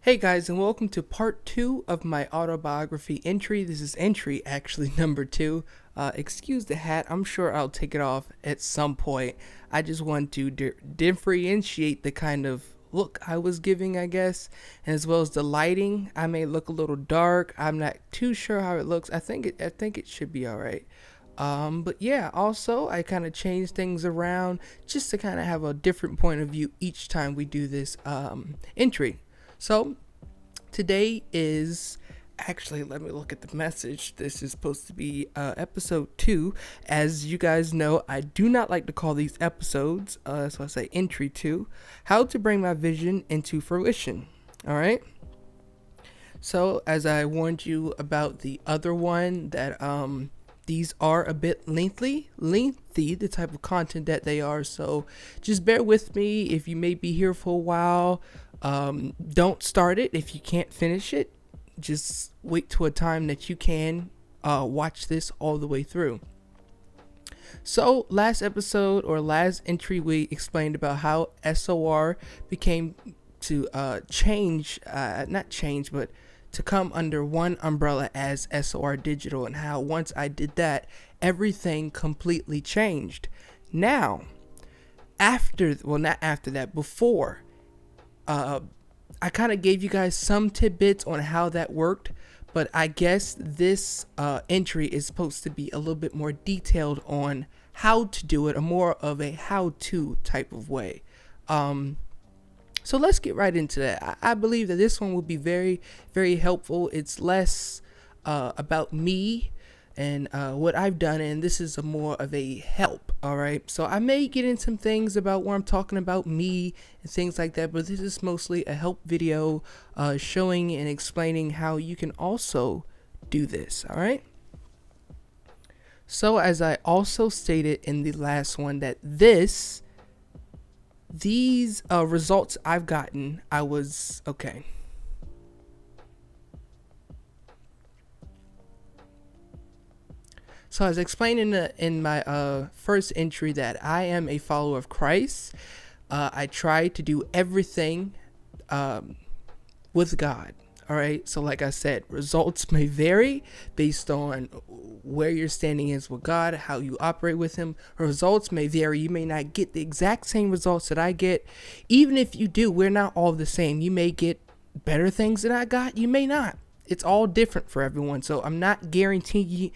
Hey guys, and welcome to part 2 of my autobiography entry. This is entry actually number 2. Excuse the hat, I'm sure I'll take it off at some point. I just want to differentiate the kind of look I was giving, I guess, and as well as the lighting. I may look a little dark. I'm not too sure how it looks. I think it should be all right. But yeah, also I kind of change things around just to kind of have a different point of view each time we do this entry. So today is actually, let me look at the message. This is supposed to be episode 2. As you guys know, I do not like to call these episodes, so I say entry 2. How to bring my vision into fruition. All right. So as I warned you about the other one, that these are a bit lengthy, the type of content that they are. So just bear with me if you may be here for a while. Don't start it if you can't finish it. Just wait to a time that you can watch this all the way through. So last episode or last entry, we explained about how SOR became to not change, but to come under one umbrella as SOR Digital, and how once I did that, everything completely changed. Now, not after that, before, I kind of gave you guys some tidbits on how that worked, but I guess this entry is supposed to be a little bit more detailed on how to do it, or more of a how-to type of way. So let's get right into that. I believe that this one will be very, very helpful. It's less about me and what I've done, and this is more of a help. All right, so I may get in some things about where I'm talking about me and things like that, but this is mostly a help video showing and explaining how you can also do this. All right, so as I also stated in the last one, that these results I've gotten, I was okay. So as explained in my first entry, that I am a follower of Christ. I try to do everything with God. All right. So like I said, results may vary based on where your standing is with God, how you operate with Him. Results may vary. You may not get the exact same results that I get. Even if you do, we're not all the same. You may get better things than I got. You may not. It's all different for everyone. So I'm not guaranteeing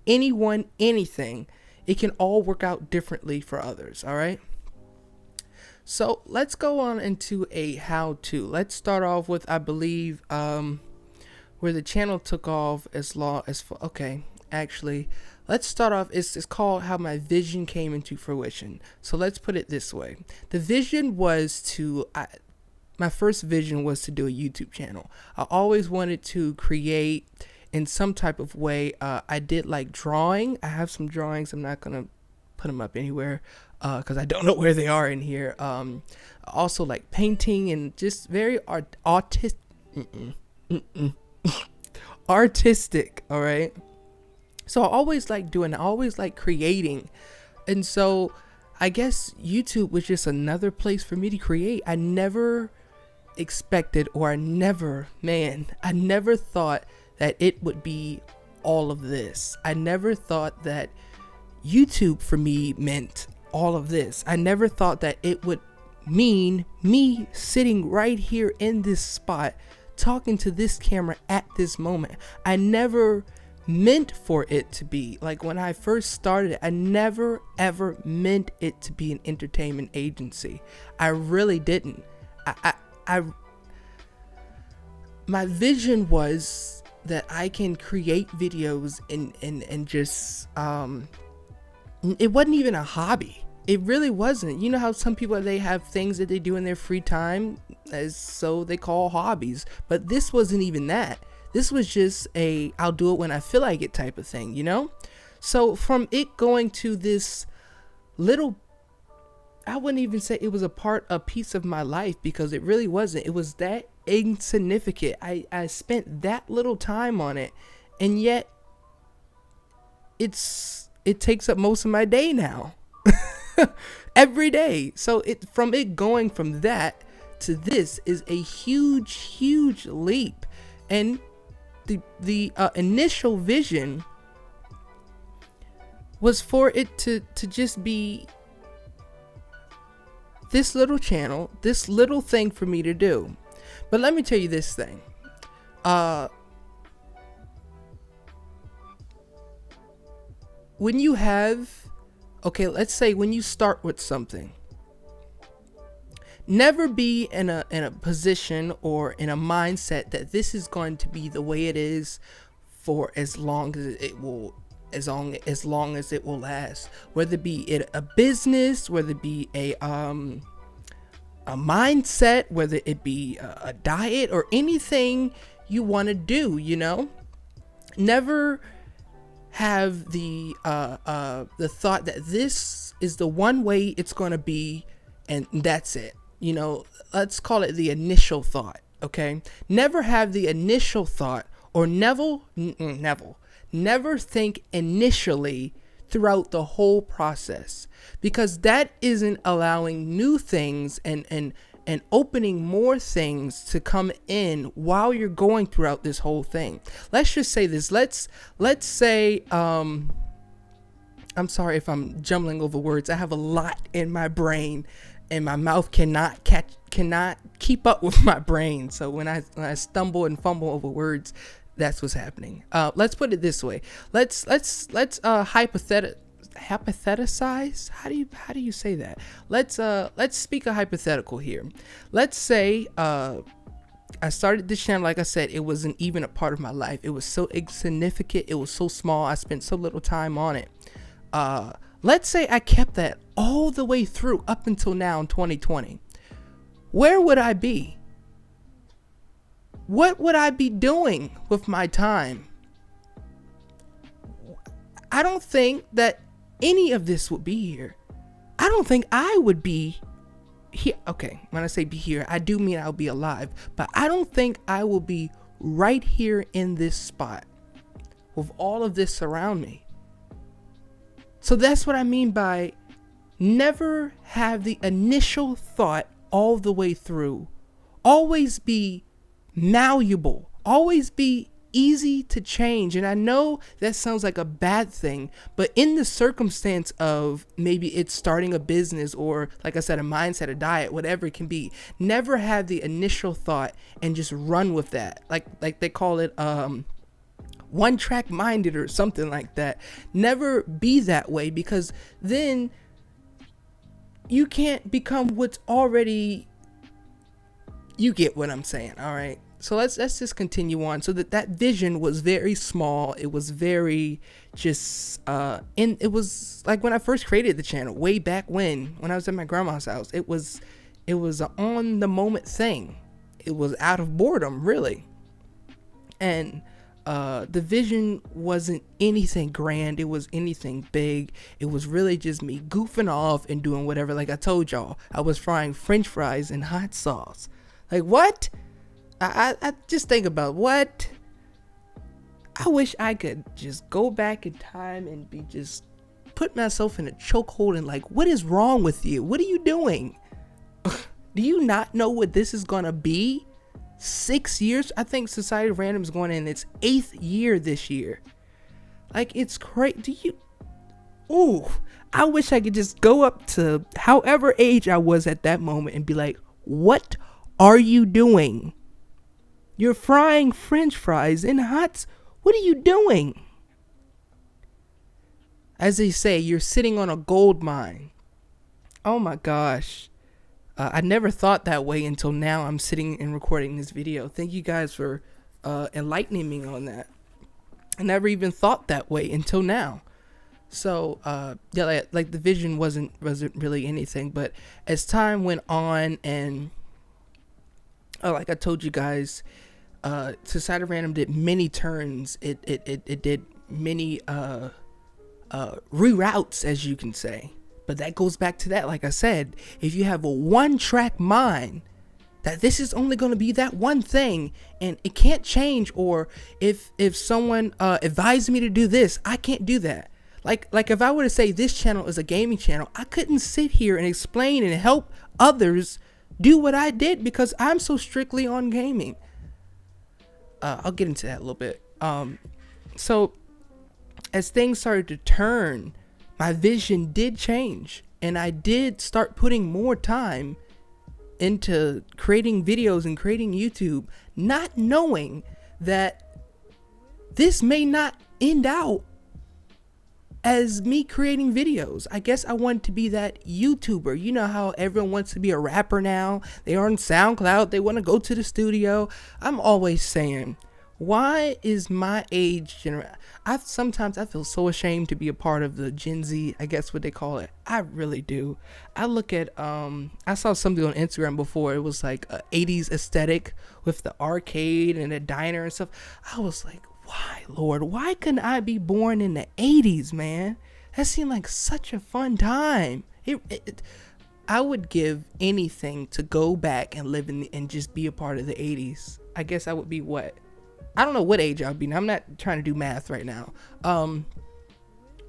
anyone anything. It can all work out differently for others. All right. So let's go on into a how-to. Let's start off with, I believe, where the channel took off actually, let's start off. It's called How My Vision Came into Fruition. So let's put it this way. The vision was my first vision was to do a YouTube channel. I always wanted to create in some type of way. I did like drawing. I have some drawings. I'm not going to put them up anywhere because I don't know where they are in here. Also like painting and just very artistic. All right. So I always like creating. And so I guess YouTube was just another place for me to create. I never expected, or I never thought that it would be all of this. I never thought that YouTube for me meant all of this. I never thought that it would mean me sitting right here in this spot talking to this camera at this moment. I never meant for it to be like, when I first started, I never ever meant it to be an entertainment agency. I really didn't. My vision was that I can create videos and just it wasn't even a hobby. It really wasn't. You know how some people, they have things that they do in their free time, so they call hobbies. But this wasn't even that. This was just I'll do it when I feel like it type of thing, you know? So from it going to this little, I wouldn't even say it was a piece of my life, because it really wasn't. It was that insignificant. I spent that little time on it, and yet it takes up most of my day now. Every day. So from it going from that to this is a huge leap. And the initial vision was for it to just be this little channel, this little thing for me to do. But let me tell you this thing. When you have, okay, let's say when you start with something, never be in a position or in a mindset that this is going to be the way it is for as long as it will, as long as it will last. Whether it be a business, whether it be a mindset, whether it be a diet or anything you want to do, you know, never have the thought that this is the one way it's going to be and that's it. You know, let's call it the initial thought. Okay, never have the initial thought, or never think initially throughout the whole process, because that isn't allowing new things and opening more things to come in while you're going throughout this whole thing. Let's just say this. Let's say, I'm sorry if I'm jumbling over words. I have a lot in my brain and my mouth cannot keep up with my brain. So when I stumble and fumble over words, that's what's happening. Let's put it this way. Let's hypothesize. How do you say that? Let's speak a hypothetical here. Let's say I started this channel, like I said, it wasn't even a part of my life. It was so insignificant. It was so small. I spent so little time on it. Let's say I kept that all the way through up until now in 2020. Where would I be? What would I be doing with my time? I don't think that any of this would be here. I don't think I would be here. Okay, when I say be here, I do mean I'll be alive, but I don't think I will be right here in this spot with all of this around me. So that's what I mean by never have the initial thought all the way through. Always be malleable. Always be easy to change. And I know that sounds like a bad thing, but in the circumstance of maybe it's starting a business or, like I said, a mindset, a diet, whatever it can be, never have the initial thought and just run with that. Like they call it one track minded or something like that. Never be that way, because then you can't become what's already, you get what I'm saying. All right. So let's just continue on. So that vision was very small. It was very just it was like when I first created the channel way back when I was at my grandma's house. It was an on the moment thing. It was out of boredom, really. And the vision wasn't anything grand. It was anything big. It was really just me goofing off and doing whatever. Like I told y'all, I was frying French fries in hot sauce. Like what? I just think about what. I wish I could just go back in time and put myself in a chokehold and like, what is wrong with you? What are you doing? Do you not know what this is gonna be? 6 years? I think Society of Random is going in its 8th year this year. Like, it's crazy. I wish I could just go up to however age I was at that moment and be like, what are you doing? You're frying French fries in hot. What are you doing? As they say, you're sitting on a gold mine. Oh my gosh. I never thought that way until now. I'm sitting and recording this video. Thank you guys for enlightening me on that. I never even thought that way until now. So yeah, like the vision wasn't really anything. But as time went on, and like I told you guys, Society of Random did many turns. It did many reroutes, as you can say. But that goes back to that. Like I said, if you have a one-track mind, that this is only going to be that one thing and it can't change, or if someone advised me to do this, I can't do that. Like if I were to say this channel is a gaming channel, I couldn't sit here and explain and help others do what I did because I'm so strictly on gaming. I'll get into that a little bit. So as things started to turn, my vision did change, and I did start putting more time into creating videos and creating YouTube, not knowing that this may not end out as me creating videos. I guess I wanted to be that YouTuber. You know how everyone wants to be a rapper now? They are on SoundCloud. They want to go to the studio. I'm always saying, why is my age sometimes I feel so ashamed to be a part of the Gen Z, I guess what they call it. I really do. I look at I saw something on Instagram before. It was like a 80s aesthetic with the arcade and a diner and stuff. I was like, why, Lord? Why couldn't I be born in the 80s, man? That seemed like such a fun time. I would give anything to go back and live and just be a part of the 80s. I guess I would be what? I don't know what age I would be. I'm not trying to do math right now.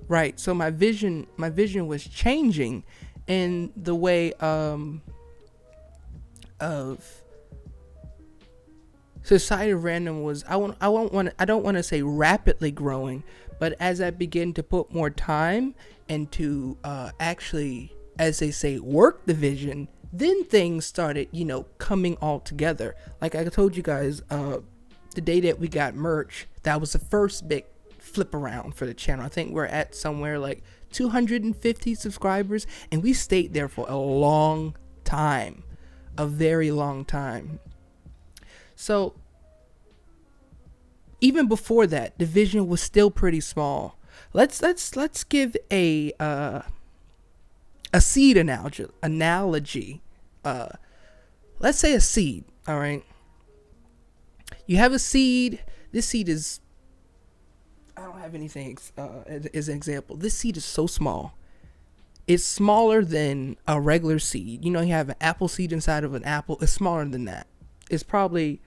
Right. So my vision was changing in the way of Society of Random was. I don't want to say rapidly growing, but as I began to put more time and to actually, as they say, work the vision, then things started, coming all together. Like I told you guys, the day that we got merch, that was the first big flip around for the channel. I think we're at somewhere like 250 subscribers, and we stayed there for a long time, a very long time. So even before that, the vision was still pretty small. Let's give a seed analogy. Let's say a seed. All right. You have a seed. This seed is, I don't have anything as an example. This seed is so small. It's smaller than a regular seed. You have an apple seed inside of an apple. It's smaller than that. It's probably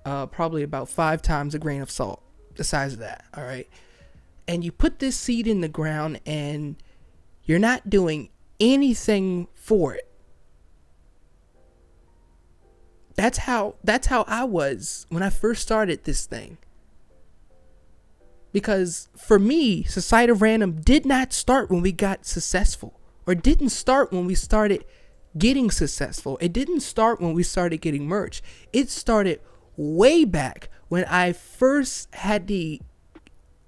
about 5 times a grain of salt, the size of that. All right. And you put this seed in the ground and you're not doing anything for it. That's how I was when I first started this thing. Because for me, Society of Random did not start when we got successful, or didn't start when we started getting successful. It didn't start when we started getting merch. It started way back when I first had the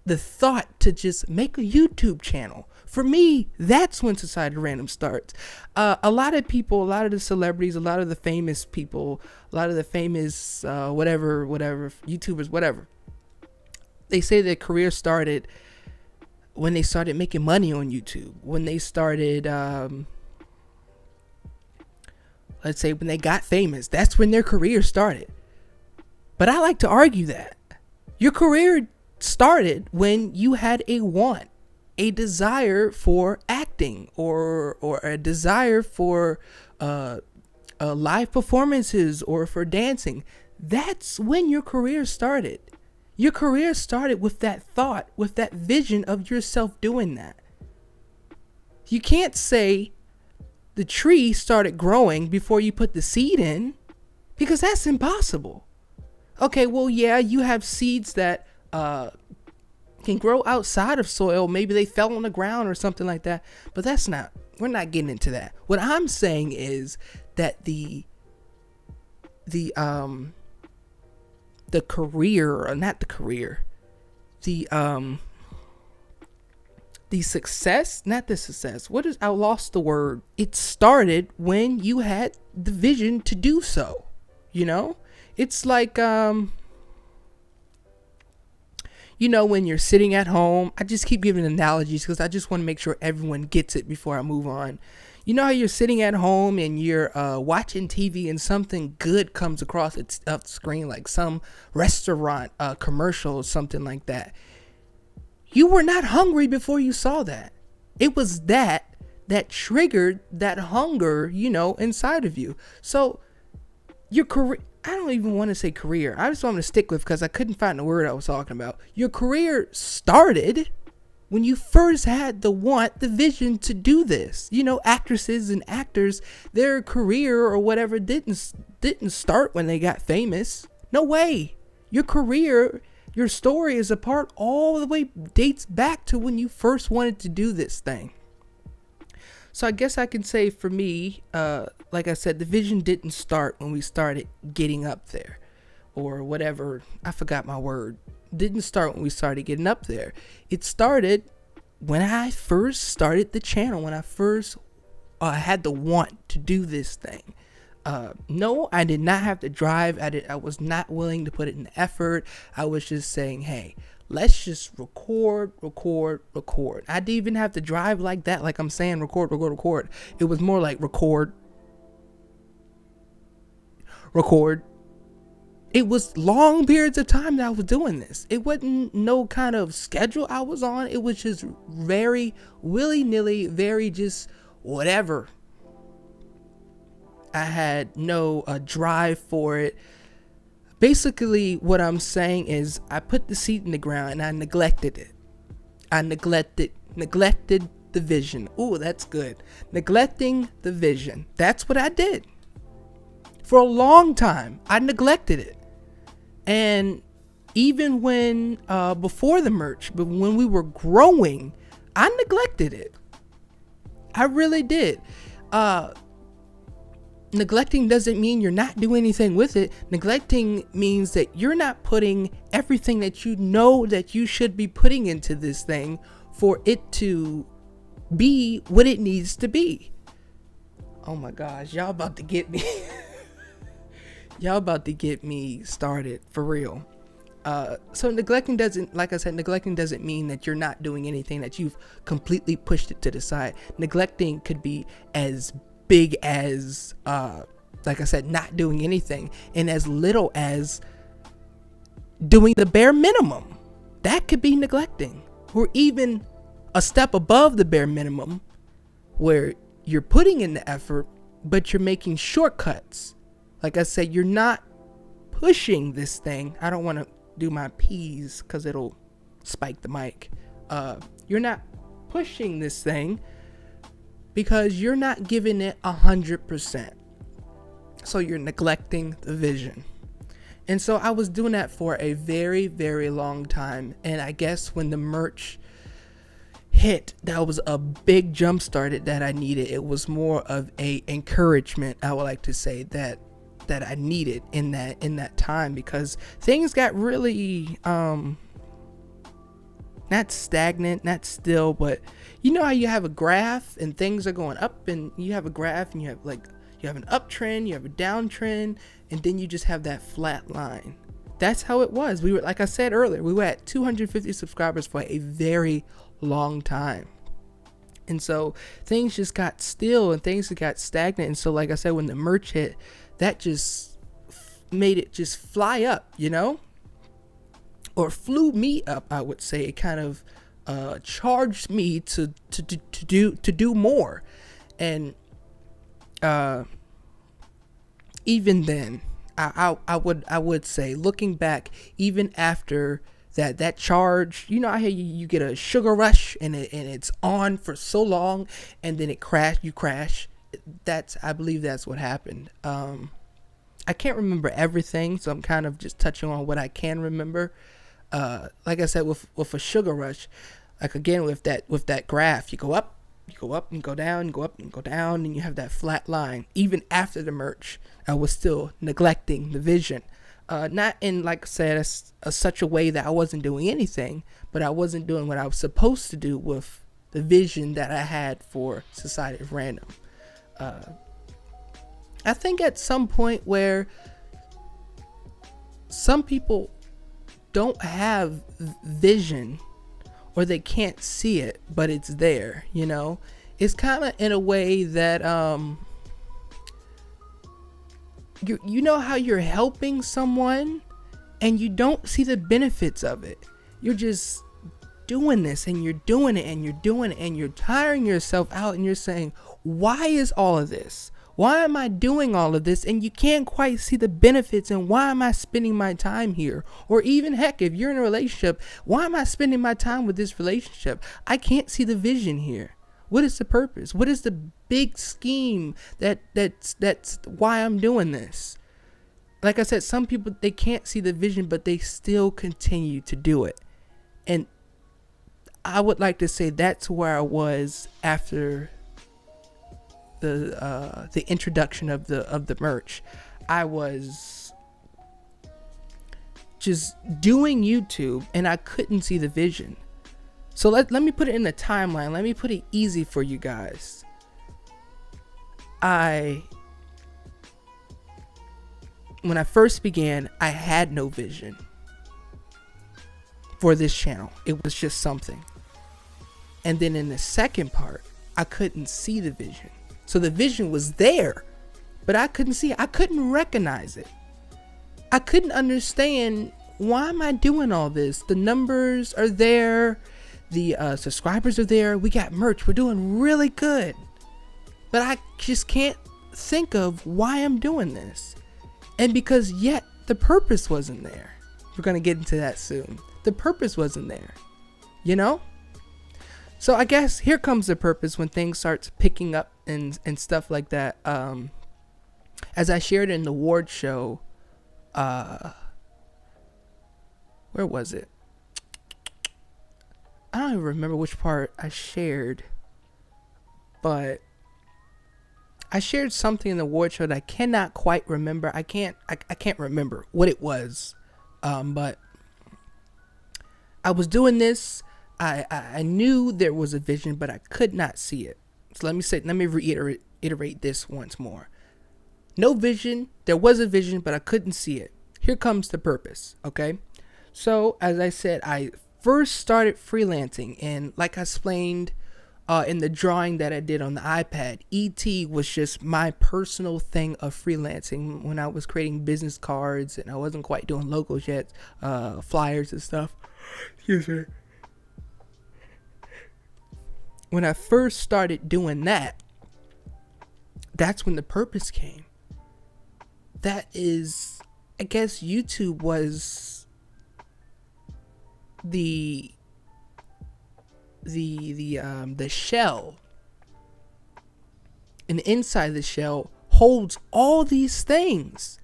thought to just make a YouTube channel. For me, that's when Society of Random starts. A lot of people, a lot of the celebrities, a lot of the famous people, a lot of the famous whatever, YouTubers, whatever, they say their career started when they started making money on YouTube. When they started, let's say when they got famous, that's when their career started. But I like to argue that your career started when you had a want, a desire for acting, or a desire for live performances or for dancing. That's when your career started. Your career started with that thought, with that vision of yourself doing that. You can't say the tree started growing before you put the seed in, because that's impossible. Okay, well, yeah, you have seeds that can grow outside of soil. Maybe they fell on the ground or something like that. But we're not getting into that. What I'm saying is that the success, not the success. I lost the word. It started when you had the vision to do so. It's like, when you're sitting at home, I just keep giving analogies because I just want to make sure everyone gets it before I move on. You know how you're sitting at home and you're watching TV and something good comes across the screen, like some restaurant commercial or something like that. You were not hungry before you saw that. It was that triggered that hunger, inside of you. So your career, I don't even want to say career. I just want to stick with, because I couldn't find the word I was talking about. Your career started when you first had the want, the vision to do this. You know, actresses and actors, their career or whatever didn't start when they got famous. No way. Your career, your story is a part all the way dates back to when you first wanted to do this thing. So I guess I can say for me, like I said, the vision didn't start when we started getting up there or whatever. I forgot my word. Didn't start when we started getting up there. It started when I first started the channel, when I first had the want to do this thing. No, I did not have to drive. I was not willing to put it in the effort. I was just saying, hey, let's just record. I didn't even have to drive like that, like I'm saying record. It was more like record. It was long periods of time that I was doing this. It wasn't no kind of schedule I was on. It was just very willy-nilly, very just whatever. I had no drive for it. Basically, what I'm saying is I put the seed in the ground and I neglected it. I neglected the vision. Ooh, that's good. Neglecting the vision. That's what I did. For a long time, I neglected it. And even when, before the merch, but when we were growing, I neglected it. I really did. Neglecting doesn't mean you're not doing anything with it. Neglecting means that you're not putting everything that you know that you should be putting into this thing for it to be what it needs to be. Oh my gosh, y'all about to get me. Y'all about to get me started for real. So neglecting doesn't mean that you're not doing anything, that you've completely pushed it to the side. Neglecting could be as big as, like I said, not doing anything, and as little as doing the bare minimum. That could be neglecting, or even a step above the bare minimum, where you're putting in the effort, but you're making shortcuts. Like I said, you're not pushing this thing. I don't want to do my P's because it'll spike the mic. You're not pushing this thing because you're not giving it 100%. So you're neglecting the vision. And so I was doing that for a very, very long time. And I guess when the merch hit, that was a big jump started that I needed. It was more of a encouragement, I would like to say, that I needed in that time, because things got really not stagnant, not still, but you know how you have a graph and things are going up, and you have a graph and you have an uptrend, you have a downtrend, and then you just have that flat line. That's how it was. We were, like I said earlier, we were at 250 subscribers for a very long time. And so things just got still and things got stagnant. And so, like I said, when the merch hit, that just made it just fly up, you know, or flew me up. I would say it kind of charged me to do more. And even then, I would say, looking back, even after that charge, you know, I hear you get a sugar rush and it's on for so long, and then you crash. I believe that's what happened. I can't remember everything, so I'm kind of just touching on what I can remember. Like I said, with a sugar rush, like again with that graph, you go up and go down, you go up and go down, and you have that flat line. Even after the merch, I was still neglecting the vision. Not in, like I said, such a way that I wasn't doing anything, but I wasn't doing what I was supposed to do with the vision that I had for Society of Random. I think at some point where some people don't have vision, or they can't see it, but it's there, you know, it's kind of in a way that you know how you're helping someone and you don't see the benefits of it. You're just doing this and you're doing it and you're doing it and you're tiring yourself out, and you're saying, why is all of this? Why am I doing all of this? And you can't quite see the benefits, and why am I spending my time here? Or even, heck, if you're in a relationship, why am I spending my time with this relationship? I can't see the vision here. What is the purpose? What is the big scheme that's why I'm doing this? Like I said, some people, they can't see the vision, but they still continue to do it. And I would like to say that's where I was after the introduction of the merch. I was just doing YouTube and I couldn't see the vision. So let me put it in the timeline. Let me put it easy for you guys. When I first began, I had no vision for this channel. It was just something. And then in the second part, I couldn't see the vision. So the vision was there, but I couldn't see it. I couldn't recognize it. I couldn't understand, why am I doing all this? The numbers are there. The subscribers are there. We got merch. We're doing really good. But I just can't think of why I'm doing this. And because yet the purpose wasn't there. We're going to get into that soon. The purpose wasn't there. You know? So I guess here comes the purpose when things starts picking up and stuff like that. As I shared in the award show, where was it? I don't even remember which part I shared, but I shared something in the award show that I cannot quite remember. I can't remember what it was, but I was doing this. I knew there was a vision, but I could not see it. So let me reiterate this once more. No vision. There was a vision, but I couldn't see it. Here comes the purpose. Okay. So as I said, I first started freelancing, and like I explained in the drawing that I did on the iPad, ET was just my personal thing of freelancing when I was creating business cards and I wasn't quite doing logos yet, flyers and stuff. Excuse me. When I first started doing that, that's when the purpose came. That is, I guess YouTube was the shell, and inside the shell holds all these things.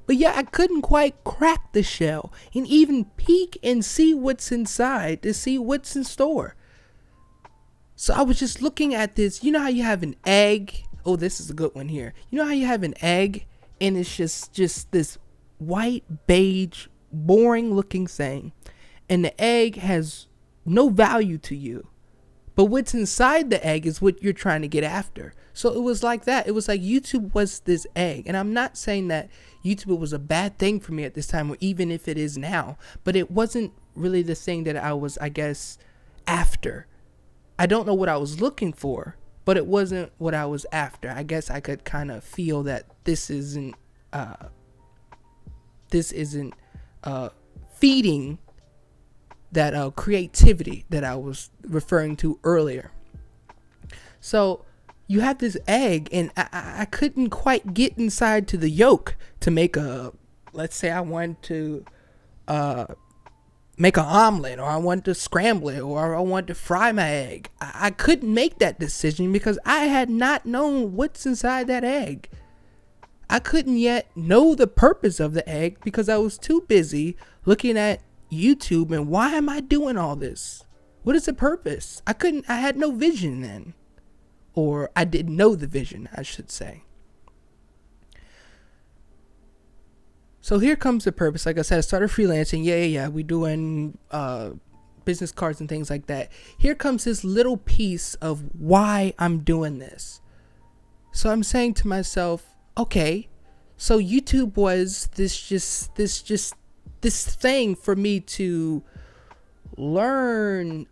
But yeah, I couldn't quite crack the shell and even peek and see what's inside to see what's in store. So I was just looking at this. You know how you have an egg? Oh, this is a good one here. You know how you have an egg and it's just this white, beige, boring looking thing, and the egg has no value to you, but what's inside the egg is what you're trying to get after. So it was like that. It was like YouTube was this egg, and I'm not saying that YouTube was a bad thing for me at this time, or even if it is now, but it wasn't really the thing that I was, I guess, after. I don't know what I was looking for, but it wasn't what I was after. I guess I could kind of feel that this isn't feeding that creativity that I was referring to earlier. So you have this egg, and I couldn't quite get inside to the yolk to make let's say I wanted to make an omelet, or I wanted to scramble it, or I wanted to fry my egg. I couldn't make that decision because I had not known what's inside that egg. I couldn't yet know the purpose of the egg because I was too busy looking at YouTube and why am I doing all this? What is the purpose? I had no vision then. Or I didn't know the vision, I should say. So here comes the purpose. Like I said, I started freelancing. Yeah. We doing business cards and things like that. Here comes this little piece of why I'm doing this. So I'm saying to myself, okay, so YouTube was this thing for me to learn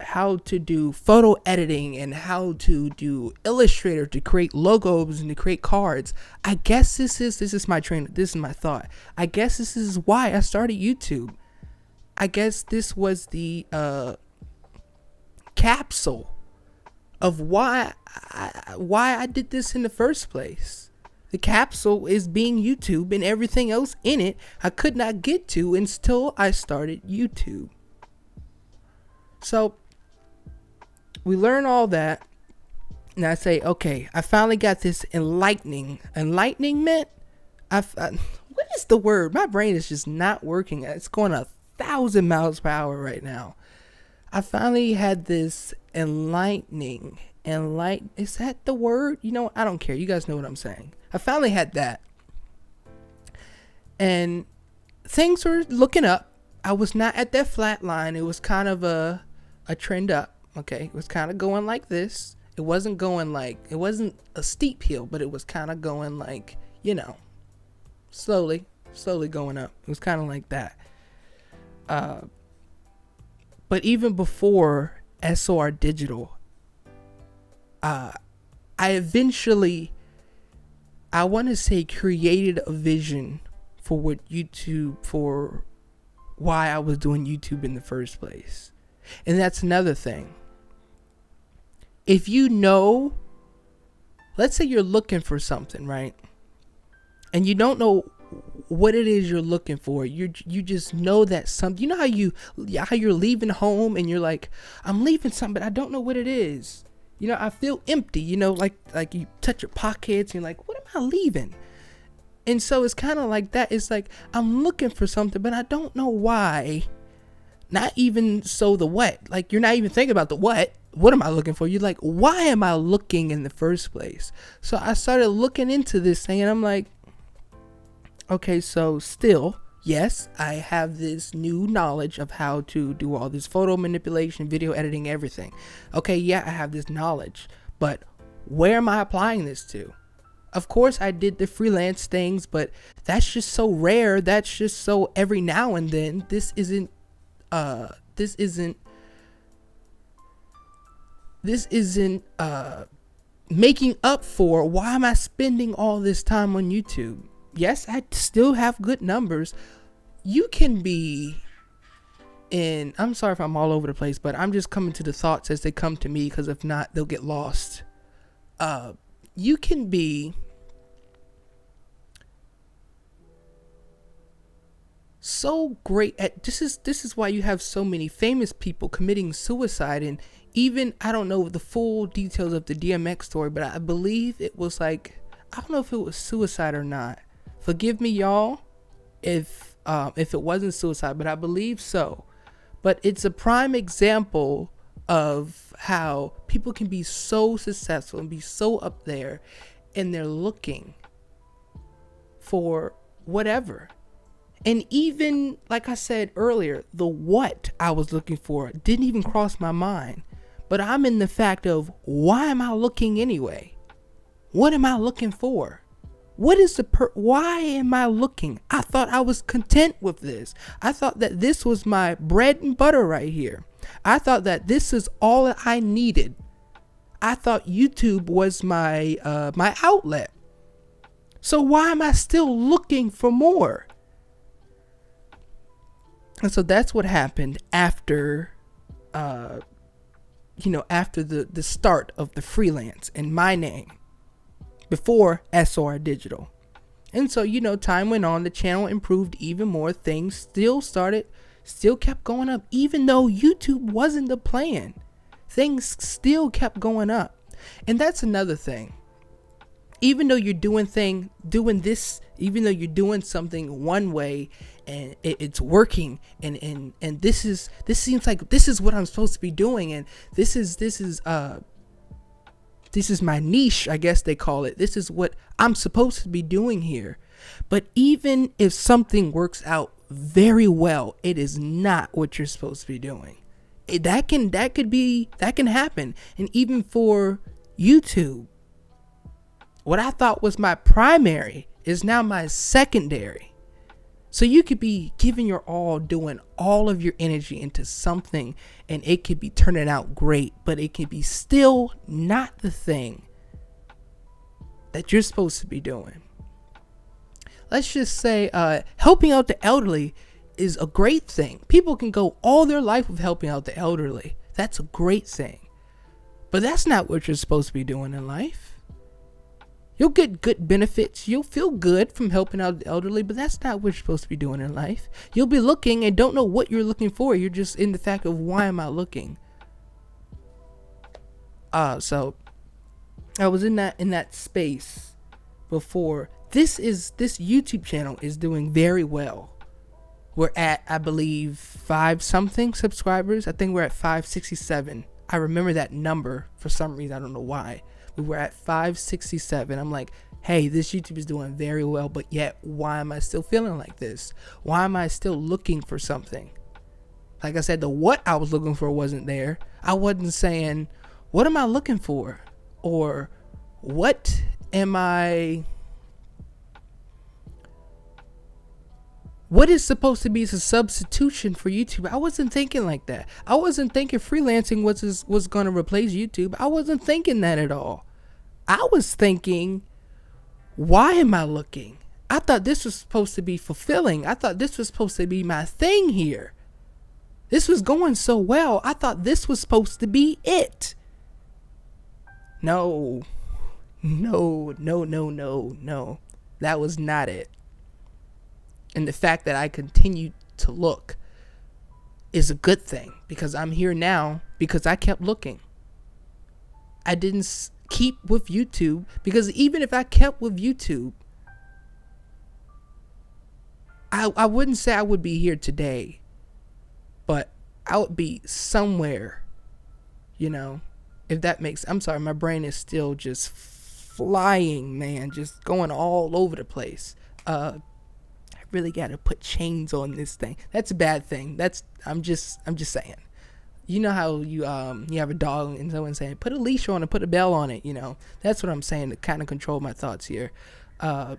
how to do photo editing and how to do Illustrator to create logos and to create cards. I guess this is my train. This is my thought. I guess this is why I started YouTube. I guess this was the capsule of why I did this in the first place. The capsule is being YouTube, and everything else in it I could not get to until I started YouTube. So we learn all that, and I say, okay, I finally got this enlightenment. What is the word? My brain is just not working. It's going 1,000 miles per hour right now. I finally had this enlightening. Is that the word? I don't care. You guys know what I'm saying. I finally had that. And things were looking up. I was not at that flat line. It was kind of a trend up. Okay. It was kind of going like this. It wasn't a steep hill, but it was kind of going like, slowly going up. It was kind of like that. But even before SOR Digital, I eventually, I want to say, created a vision for why I was doing YouTube in the first place. And that's another thing. If let's say you're looking for something, right? And you don't know what it is you're looking for. You just know that something, how you're leaving home and you're like, I'm leaving something, but I don't know what it is. I feel empty, like you touch your pockets and you're like, what am I leaving? And so it's kind of like that. It's like, I'm looking for something, but I don't know why. Not even so the what. Like, you're not even thinking about the what. What am I looking for? You're like, why am I looking in the first place? So I started looking into this thing and I'm like, okay, so still, yes, I have this new knowledge of how to do all this photo manipulation, video editing, everything. Okay, yeah, I have this knowledge, but where am I applying this to? Of course, I did the freelance things, but that's just so rare. That's just so every now and then. This isn't making up for why am I spending all this time on YouTube? Yes, I still have good numbers. You can be I'm sorry if I'm all over the place, but I'm just coming to the thoughts as they come to me, because if not, they'll get lost. You can be so great at this is why you have so many famous people committing suicide. And even, I don't know the full details of the DMX story, but I believe it was like, I don't know if it was suicide or not. Forgive me, y'all, if it wasn't suicide, but I believe so. But it's a prime example of how people can be so successful and be so up there, and they're looking for whatever. And even, like I said earlier, the what I was looking for didn't even cross my mind. But I'm in the fact of, why am I looking anyway? What am I looking for? What is why am I looking? I thought I was content with this. I thought that this was my bread and butter right here. I thought that this is all that I needed. I thought YouTube was my outlet. So why am I still looking for more? And so that's what happened after after the start of the freelance in my name. Before SOR Digital. And so, time went on, the channel improved even more, things still kept going up, even though YouTube wasn't the plan. Things still kept going up. And that's another thing. Even though you're doing something one way and it's working, and this seems like this is what I'm supposed to be doing, and this is my niche, I guess they call it. This is what I'm supposed to be doing here. But even if something works out very well, it is not what you're supposed to be doing. That can happen. And even for YouTube, what I thought was my primary is now my secondary. So you could be giving your all, doing all of your energy into something, and it could be turning out great, but it could be still not the thing that you're supposed to be doing. Let's just say helping out the elderly is a great thing. People can go all their life with helping out the elderly. That's a great thing. But that's not what you're supposed to be doing in life. You'll get good benefits. You'll feel good from helping out the elderly, but that's not what you're supposed to be doing in life. You'll be looking and don't know what you're looking for. You're just in the fact of, why am I looking? So I was in that space before. This YouTube channel is doing very well. We're at, I believe, 5 something subscribers. I think we're at 567. I remember that number for some reason. I don't know why. We were at 567. I'm like, hey, this YouTube is doing very well, but yet, why am I still feeling like this? Why am I still looking for something? Like I said, the what I was looking for wasn't there. I wasn't saying, what am I looking for? Or what is supposed to be as a substitution for YouTube? I wasn't thinking like that. I wasn't thinking freelancing was going to replace YouTube. I wasn't thinking that at all. I was thinking, why am I looking? I thought this was supposed to be fulfilling. I thought this was supposed to be my thing here. This was going so well. I thought this was supposed to be it. No. That was not it. And the fact that I continued to look is a good thing, because I'm here now because I kept looking. I didn't keep with YouTube, because even if I kept with YouTube, I wouldn't say I would be here today, but I would be somewhere, if that makes, I'm sorry, my brain is still just flying, man, just going all over the place. Really got to put chains on this thing. That's a bad thing. I'm just saying. You know how you have a dog and someone saying, put a leash on it, put a bell on it, That's what I'm saying to kind of control my thoughts here. That's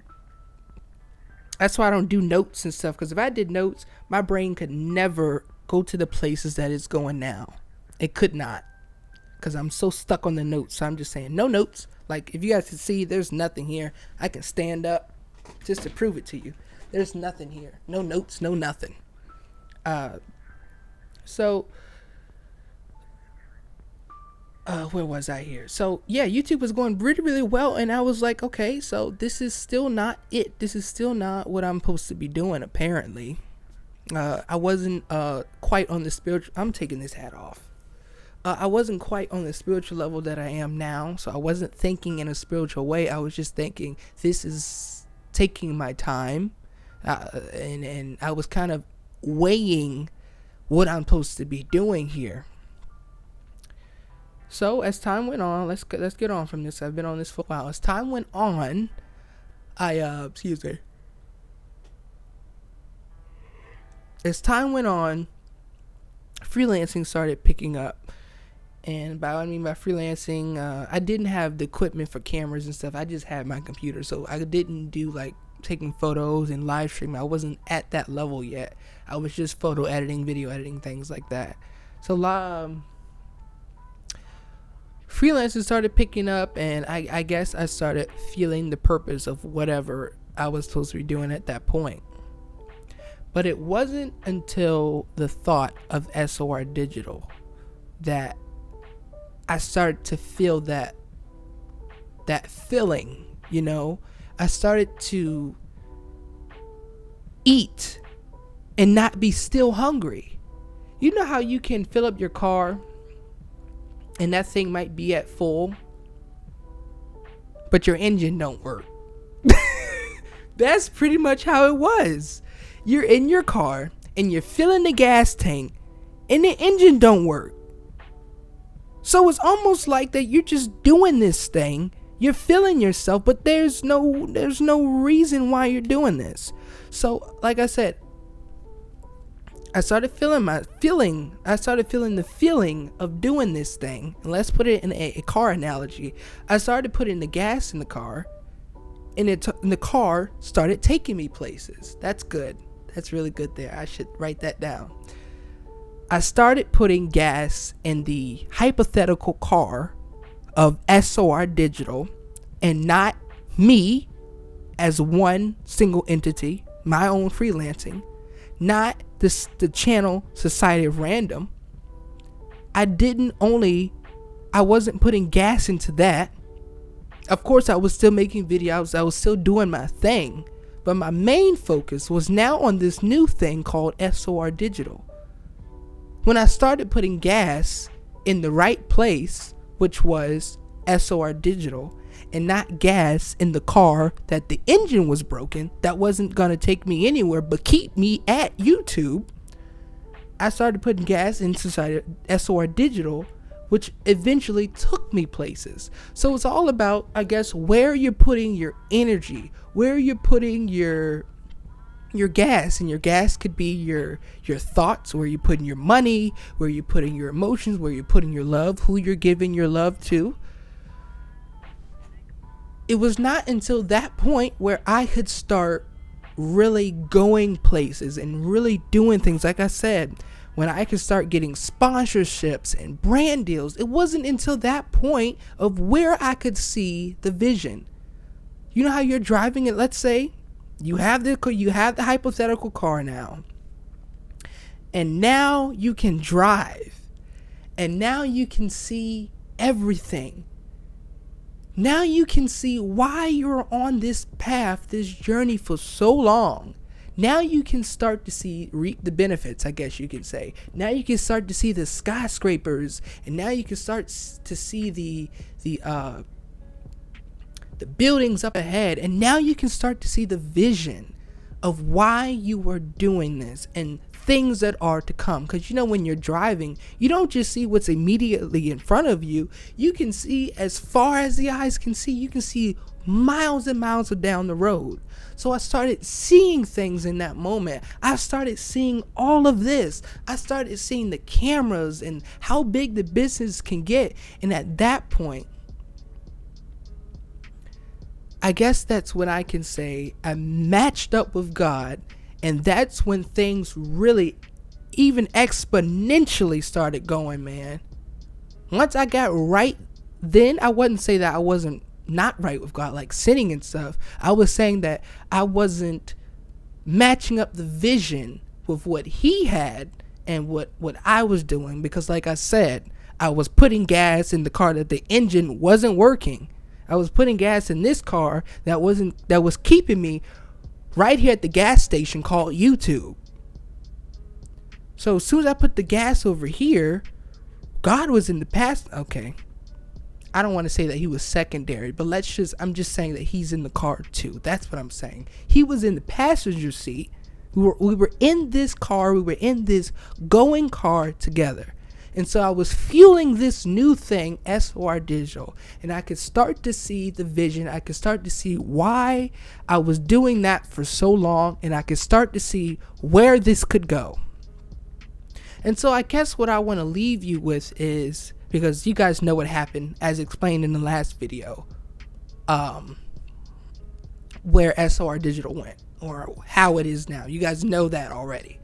why I don't do notes and stuff, because if I did notes, my brain could never go to the places that it's going now. It could not, because I'm so stuck on the notes. So I'm just saying, no notes. Like, if you guys can see, there's nothing here. I can stand up just to prove it to you. There's nothing here. No notes, no nothing. So where was I here? So, yeah, YouTube was going really, really well. And I was like, okay, so this is still not it. This is still not what I'm supposed to be doing, apparently. I wasn't quite on the spiritual... I'm taking this hat off. I wasn't quite on the spiritual level that I am now. So I wasn't thinking in a spiritual way. I was just thinking, this is taking my time. And I was kind of weighing what I'm supposed to be doing here. So as time went on, let's get on from this. I've been on this for a while. As time went on, As time went on, freelancing started picking up. And by what I mean by freelancing, I didn't have the equipment for cameras and stuff. I just had my computer, so I didn't do like taking photos and live streaming. I wasn't at that level yet. I was just photo editing, video editing, things like that. So freelancing started picking up, and I guess I started feeling the purpose of whatever I was supposed to be doing at that point. But it wasn't until the thought of SOR Digital that I started to feel that feeling, I started to eat and not be still hungry. You know how you can fill up your car and that thing might be at full, but your engine don't work. That's pretty much how it was. You're in your car and you're filling the gas tank and the engine don't work. So it's almost like that you're just doing this thing. You're feeling yourself, but there's no reason why you're doing this. So, like I said, I started feeling the feeling of doing this thing. And let's put it in a car analogy. I started putting the gas in the car, and the car started taking me places. That's good. That's really good there. I should write that down. I started putting gas in the hypothetical car of SOR Digital, and not me as one single entity, my own freelancing, not the channel Society of Random. I I wasn't putting gas into that. Of course, I was still making videos. I was still doing my thing. But my main focus was now on this new thing called SOR Digital. When I started putting gas in the right place, which was SOR Digital, and not gas in the car that the engine was broken, that wasn't going to take me anywhere but keep me at YouTube, I started putting gas into SOR Digital, which eventually took me places. So it's all about, I guess, where you're putting your energy, where you're putting your gas. And your gas could be your thoughts, where you're putting your money, where you're putting your emotions, where you're putting your love, who you're giving your love to. It was not until that point where I could start really going places and really doing things. Like I said, when I could start getting sponsorships and brand deals, it wasn't until that point of where I could see the vision. You know how you're driving it? Let's say you have the hypothetical car now, and now you can drive, and now you can see everything. Now you can see why you're on this path, this journey for so long. Now you can start to reap the benefits, I guess you could say. Now you can start to see the skyscrapers, and now you can start to see the buildings up ahead, and now you can start to see the vision of why you are doing this and things that are to come. Because when you're driving, you don't just see what's immediately in front of you. You can see as far as the eyes can see. You can see miles and miles down the road. So I started seeing things in that moment. I started seeing all of this. I started seeing the cameras and how big the business can get. And at that point, I guess that's when I can say I matched up with God. And that's when things really, even exponentially started going, man. Once I got right, then I wouldn't say that I wasn't not right with God, like sinning and stuff. I was saying that I wasn't matching up the vision with what He had and what I was doing. Because like I said, I was putting gas in the car that the engine wasn't working. I was putting gas in this car that was keeping me right here at the gas station called YouTube. So as soon as I put the gas over here, God was in the past. Okay, I don't want to say that He was secondary, but I'm just saying that He's in the car too. That's what I'm saying. He was in the passenger seat. We were in this car. We were in this going car together. And so I was fueling this new thing, SOR Digital, and I could start to see the vision. I could start to see why I was doing that for so long, and I could start to see where this could go. And so I guess what I want to leave you with is, because you guys know what happened as explained in the last video, where SOR Digital went, or how it is now. You guys know that already.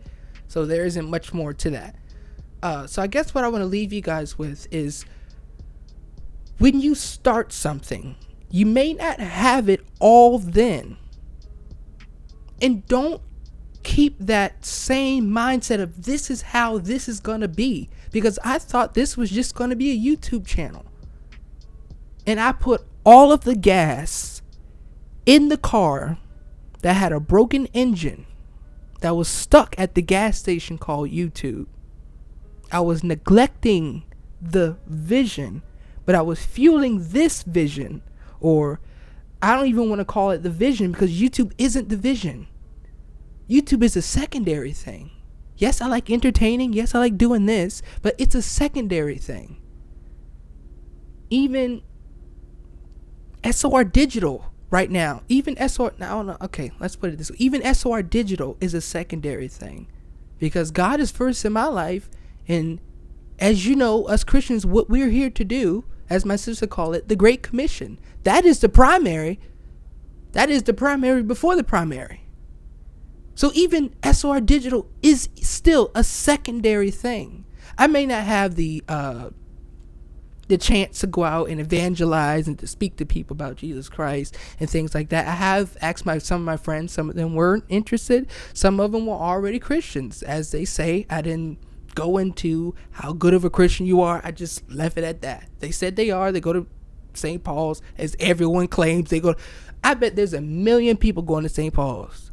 So there isn't much more to that. So I guess what I want to leave you guys with is, when you start something, you may not have it all then. And don't keep that same mindset of this is how this is going to be. Because I thought this was just going to be a YouTube channel. And I put all of the gas in the car that had a broken engine that was stuck at the gas station called YouTube. I was neglecting the vision, but I was fueling this vision, or I don't even want to call it the vision, because YouTube isn't the vision. YouTube is a secondary thing. Yes, I like entertaining. Yes, I like doing this, but it's a secondary thing. Even SOR Digital right now, even SOR, now I don't know, okay, let's put it this way. Even SOR Digital is a secondary thing, because God is first in my life. And as you know, us Christians, what we're here to do, as my sister called it, the Great Commission. That is the primary. That is the primary before the primary. So even SOR Digital is still a secondary thing. I may not have the chance to go out and evangelize and to speak to people about Jesus Christ and things like that. I have asked some of my friends. Some of them weren't interested. Some of them were already Christians. As they say, I didn't go into how good of a Christian you are. I just left it at that. They said they are. They go to St. Paul's, as everyone claims they go. I bet there's a million people going to St. Paul's.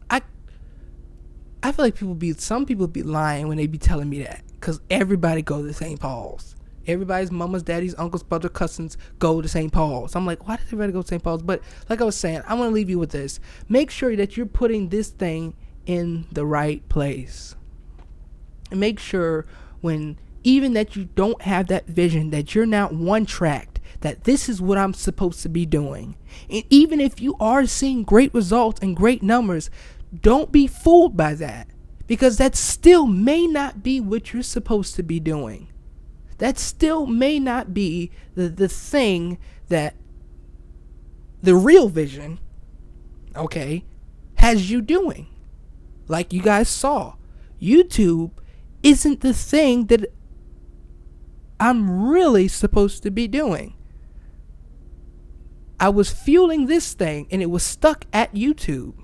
I feel like some people be lying when they be telling me that, because everybody go to St. Paul's. Everybody's mamas, daddies, uncles, brothers, cousins go to St. Paul's. I'm like, why does everybody go to St. Paul's? But like I was saying, I want to leave you with this. Make sure that you're putting this thing in the right place. And make sure even that you don't have that vision, that you're not one-tracked, that this is what I'm supposed to be doing. And even if you are seeing great results and great numbers, don't be fooled by that, because that still may not be what you're supposed to be doing. That still may not be the thing that the real vision, okay, has you doing. Like you guys saw, YouTube isn't the thing that I'm really supposed to be doing. I was fueling this thing and it was stuck at YouTube.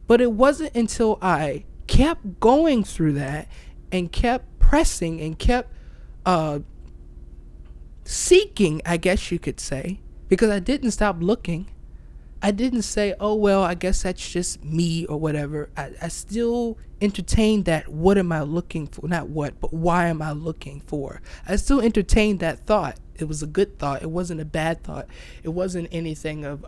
But it wasn't until I kept going through that and kept pressing and kept seeking, I guess you could say, because I didn't stop looking. I didn't say, oh, well, I guess that's just me or whatever. I still entertained that. What am I looking for? Not what, but why am I looking for? I still entertained that thought. It was a good thought. It wasn't a bad thought. It wasn't anything of,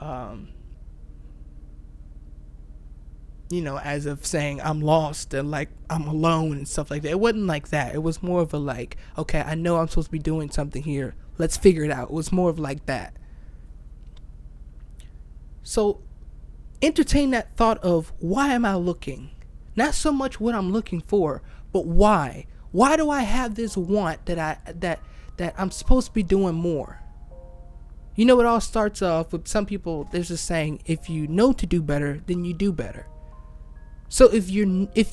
as of saying I'm lost and like I'm alone and stuff like that. It wasn't like that. It was more of a like, okay, I know I'm supposed to be doing something here. Let's figure it out. It was more of like that. So entertain that thought of, why am I looking? Not so much what I'm looking for, but why? Why do I have this want that I'm supposed to be doing more? It all starts off with some people. There's a saying, if you know to do better, then you do better. So if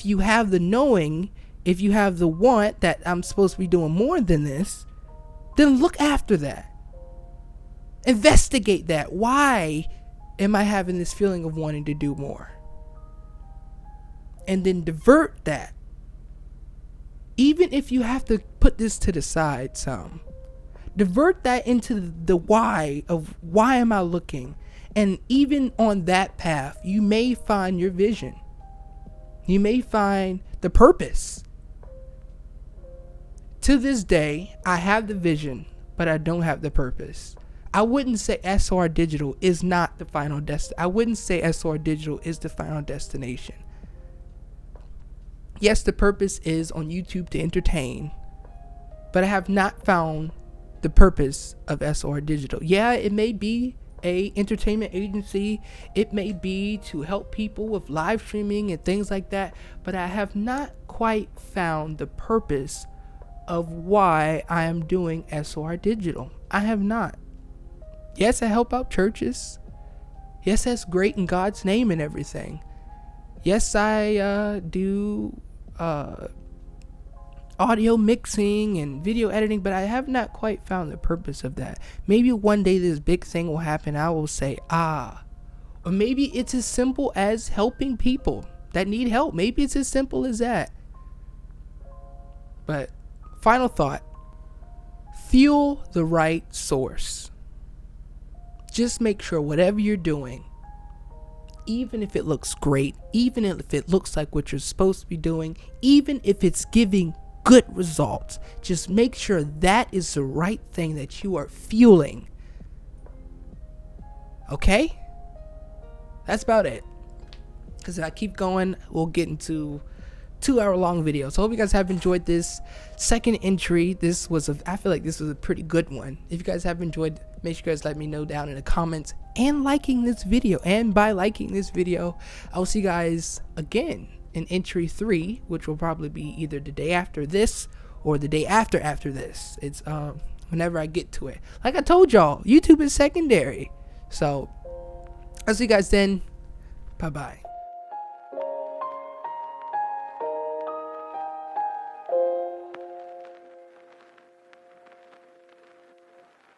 you have the knowing, if you have the want that I'm supposed to be doing more than this, then look after that. Investigate that. Why am I having this feeling of wanting to do more? And then divert that. Even if you have to put this to the side some, divert that into the why of, why am I looking? And even on that path, you may find your vision. You may find the purpose. To this day, I have the vision, but I don't have the purpose. I wouldn't say SR Digital is not the final I wouldn't say SR Digital is the final destination. Yes, the purpose is on YouTube to entertain, but I have not found the purpose of SR Digital. Yeah, it may be a entertainment agency. It may be to help people with live streaming and things like that, but I have not quite found the purpose of why I am doing SR Digital. I have not. Yes, I help out churches. Yes, that's great in God's name and everything. Yes, I do audio mixing and video editing, but I have not quite found the purpose of that. Maybe one day this big thing will happen. I will say, or maybe it's as simple as helping people that need help. Maybe it's as simple as that. But final thought, fuel the right source. Just make sure whatever you're doing, even if it looks great, even if it looks like what you're supposed to be doing, even if it's giving good results, just make sure that is the right thing that you are fueling. Okay? That's about it. Because if I keep going, we'll get into 2-hour-long video. So I hope you guys have enjoyed this second entry. I feel like this was a pretty good one. If you guys have enjoyed, make sure you guys let me know down in the comments and liking this video. And by liking this video, I'll see you guys again in entry 3, which will probably be either the day after this or the day after this. It's whenever I get to it. Like I told y'all, YouTube is secondary. So I'll see you guys then. Bye bye.